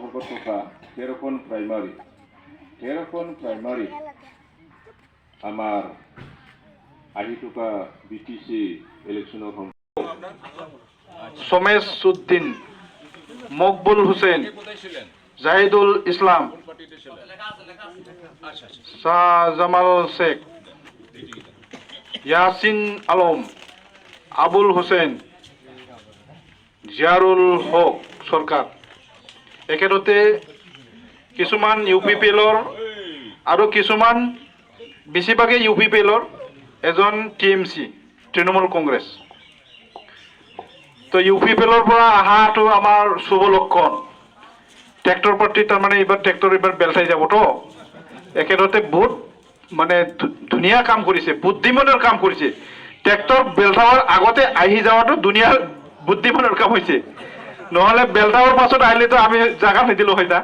অন্তৰ্গত থকা তেৰোখন প্ৰাইমাৰী আমাৰ আহি থকা বিটিচি ইলেকশ্যনৰ সোমেশ উদ্দিন, মকবুল হুসেন, জাহিদুল ইসলাম, শাহজামাল শেখ, ইয়াসিন আলম, আবুল হোসেন, জিয়াৰুল হক সৰকাৰ। একেদৰে কিছুমান UPPL-ৰ আৰু কিছুমান বেছিভাগে UPPL-ৰ এজন TMC তৃণমূল কংগ্ৰেছ। তো UPPL-ৰ পৰা অহাটো আমাৰ শুভ লক্ষণ। ট্ৰেক্টৰ পাৰ্টি তাৰমানে এইবাৰ ট্ৰেক্টৰ বেলঠাই যাব তো একেদৰে বহুত মানে ধুনীয়া কাম কৰিছে, বুদ্ধিমানৰ কাম কৰিছে। ট্ৰেক্টৰ বেলঠাৱাৰ আগতে আহি যাৱাটো দুনিয়াৰ বুদ্ধিমানৰ কাম হৈছে, নহ'লে বেলঠাৱাৰ পাছত আহিলেতো আমি জাগা নিদিলোঁ হয় না।